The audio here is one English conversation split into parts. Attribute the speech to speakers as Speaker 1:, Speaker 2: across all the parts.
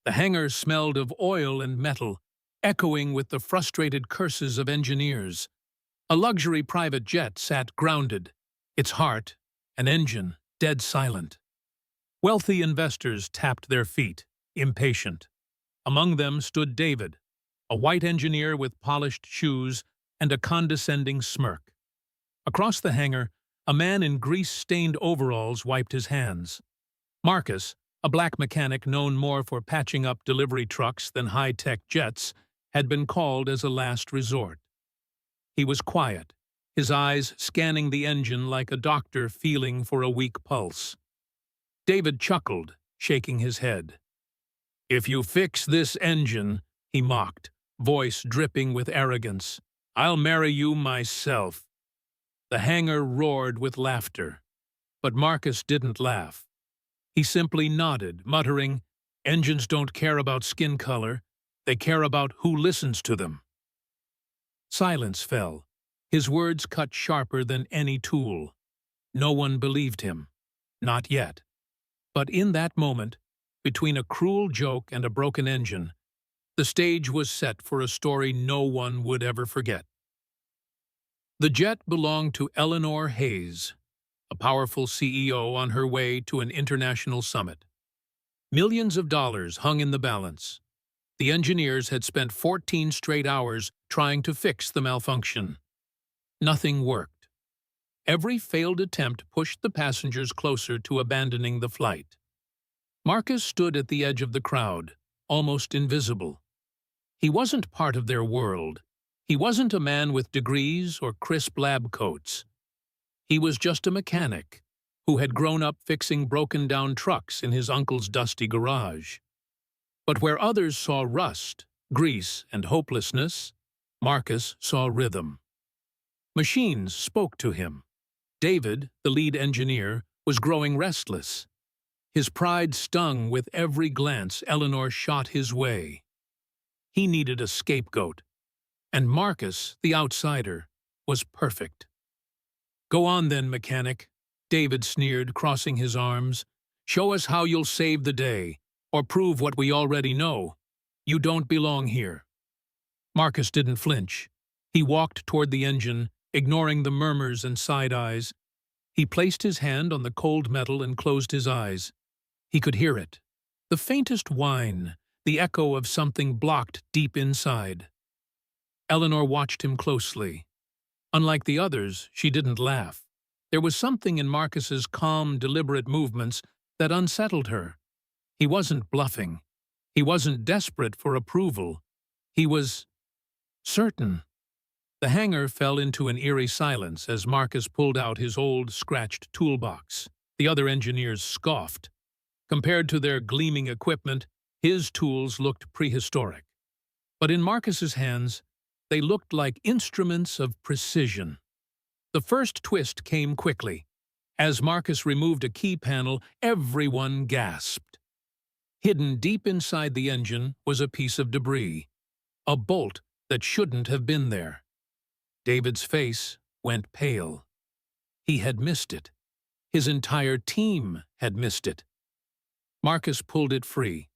Speaker 1: The hangar smelled of oil and metal, echoing with the frustrated curses of engineers. A luxury private jet sat grounded, its heart, an engine, dead silent. Wealthy investors tapped their feet, impatient. Among them stood David, a white engineer with polished shoes and a condescending smirk. Across the hangar, a man in grease-stained overalls wiped his hands. Marcus, a black mechanic known more for patching up delivery trucks than high-tech jets, had been called as a last resort. He was quiet, his eyes scanning the engine like a doctor feeling for a weak pulse. David chuckled, shaking his head. "If you fix this engine," he mocked, voice dripping with arrogance, "I'll marry you myself." The hangar roared with laughter. But Marcus didn't laugh. He simply nodded, muttering, "Engines don't care about skin color. They care about who listens to them." Silence fell. His words cut sharper than any tool. No one believed him. Not yet. But in that moment, between a cruel joke and a broken engine, the stage was set for a story no one would ever forget. The jet belonged to Eleanor Hayes, a powerful CEO on her way to an international summit. Millions of dollars hung in the balance. The engineers had spent 14 straight hours trying to fix the malfunction. Nothing worked. Every failed attempt pushed the passengers closer to abandoning the flight. Marcus stood at the edge of the crowd, almost invisible. He wasn't part of their world. He wasn't a man with degrees or crisp lab coats. He was just a mechanic who had grown up fixing broken-down trucks in his uncle's dusty garage. But where others saw rust, grease, and hopelessness, Marcus saw rhythm. Machines spoke to him. David, the lead engineer, was growing restless. His pride stung with every glance Eleanor shot his way. He needed a scapegoat. And Marcus, the outsider, was perfect. "Go on then, mechanic," David sneered, crossing his arms. "Show us how you'll save the day, or prove what we already know. You don't belong here." Marcus didn't flinch. He walked toward the engine, ignoring the murmurs and side-eyes. He placed his hand on the cold metal and closed his eyes. He could hear it. The faintest whine, the echo of something blocked deep inside. Eleanor watched him closely. Unlike the others, she didn't laugh. There was something in Marcus's calm, deliberate movements that unsettled her. He wasn't bluffing. He wasn't desperate for approval. He was certain. The hangar fell into an eerie silence as Marcus pulled out his old, scratched toolbox. The other engineers scoffed. Compared to their gleaming equipment, his tools looked prehistoric. But in Marcus's hands, they looked like instruments of precision. The first twist came quickly. As Marcus removed a key panel, everyone gasped. Hidden deep inside the engine was a piece of debris, a bolt that shouldn't have been there. David's face went pale. He had missed it. His entire team had missed it. Marcus pulled it free,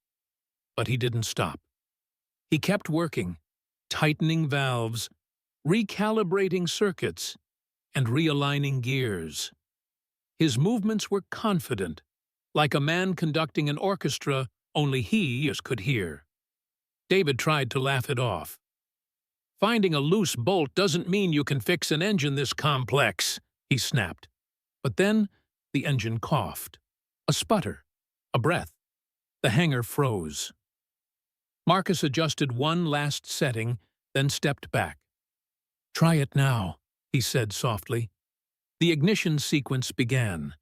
Speaker 1: but he didn't stop. He kept working, tightening valves, recalibrating circuits, and realigning gears. His movements were confident, like a man conducting an orchestra only he could hear. David tried to laugh it off. "Finding a loose bolt doesn't mean you can fix an engine this complex," he snapped. But then the engine coughed. A sputter, a breath. The hangar froze. Marcus adjusted one last setting, then stepped back. "Try it now," he said softly. The ignition sequence began.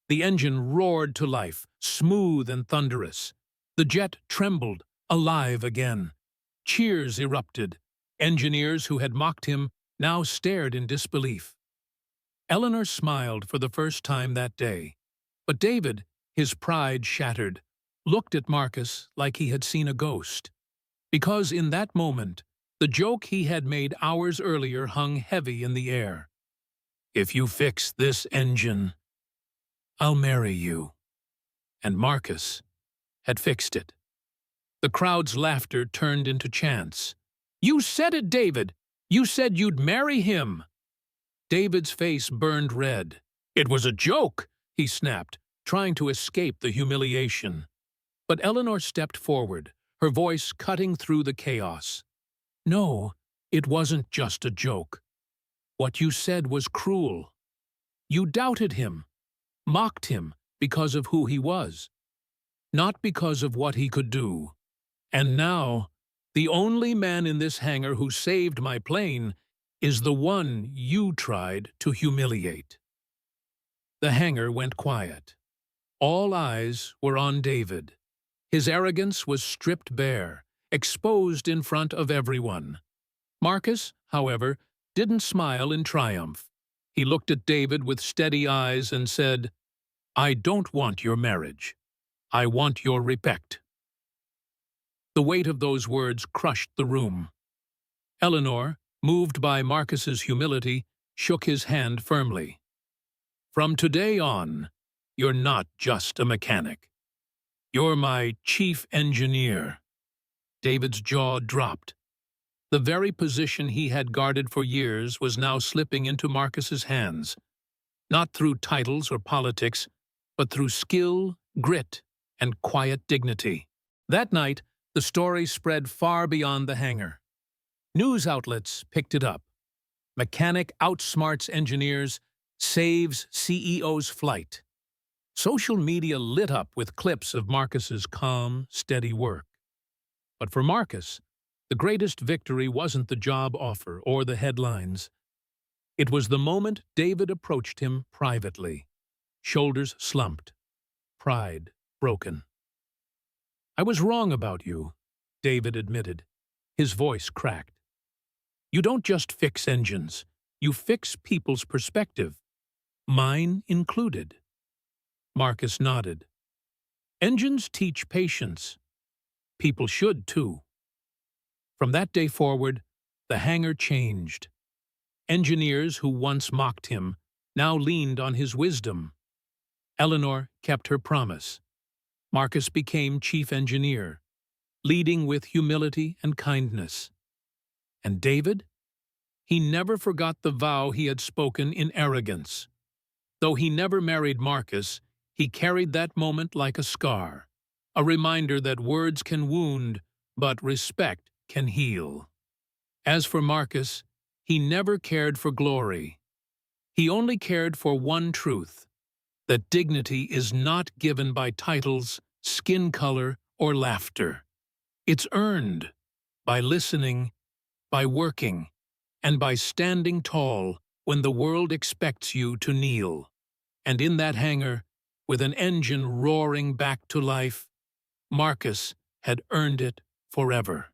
Speaker 1: The engine roared to life, smooth and thunderous. The jet trembled, alive again. Cheers erupted. Engineers who had mocked him now stared in disbelief. Eleanor smiled for the first time that day. But David, his pride shattered, looked at Marcus like he had seen a ghost. Because in that moment, the joke he had made hours earlier hung heavy in the air. "If you fix this engine, I'll marry you." And Marcus had fixed it. The crowd's laughter turned into chants. "You said it, David! You said you'd marry him!" David's face burned red. "It was a joke," he snapped, trying to escape the humiliation. But Eleanor stepped forward, her voice cutting through the chaos. "No, it wasn't just a joke. What you said was cruel. You doubted him, mocked him because of who he was, not because of what he could do. And now, the only man in this hangar who saved my plane is the one you tried to humiliate." The hangar went quiet. All eyes were on David. His arrogance was stripped bare, exposed in front of everyone. Marcus, however, didn't smile in triumph. He looked at David with steady eyes and said, "I don't want your marriage. I want your respect." The weight of those words crushed the room. Eleanor, moved by Marcus's humility, shook his hand firmly. "From today on, you're not just a mechanic. You're my chief engineer." David's jaw dropped. The very position he had guarded for years was now slipping into Marcus's hands, not through titles or politics, but through skill, grit, and quiet dignity. That night, the story spread far beyond the hangar. News outlets picked it up. Mechanic outsmarts engineers, saves CEO's flight. Social media lit up with clips of Marcus's calm, steady work. But for Marcus, the greatest victory wasn't the job offer or the headlines. It was the moment David approached him privately, shoulders slumped, pride broken. "I was wrong about you," David admitted. His voice cracked. "You don't just fix engines. You fix people's perspective, mine included." Marcus nodded. "Engines teach patience. People should, too." From that day forward, the hangar changed. Engineers who once mocked him now leaned on his wisdom. Eleanor kept her promise. Marcus became chief engineer, leading with humility and kindness. And David? He never forgot the vow he had spoken in arrogance. Though he never married Marcus, he carried that moment like a scar, a reminder that words can wound, but respect can heal. As for Marcus, he never cared for glory. He only cared for one truth, that dignity is not given by titles, skin color, or laughter. It's earned by listening, by working, and by standing tall when the world expects you to kneel. And in that hangar, with an engine roaring back to life, Marcus had earned it forever.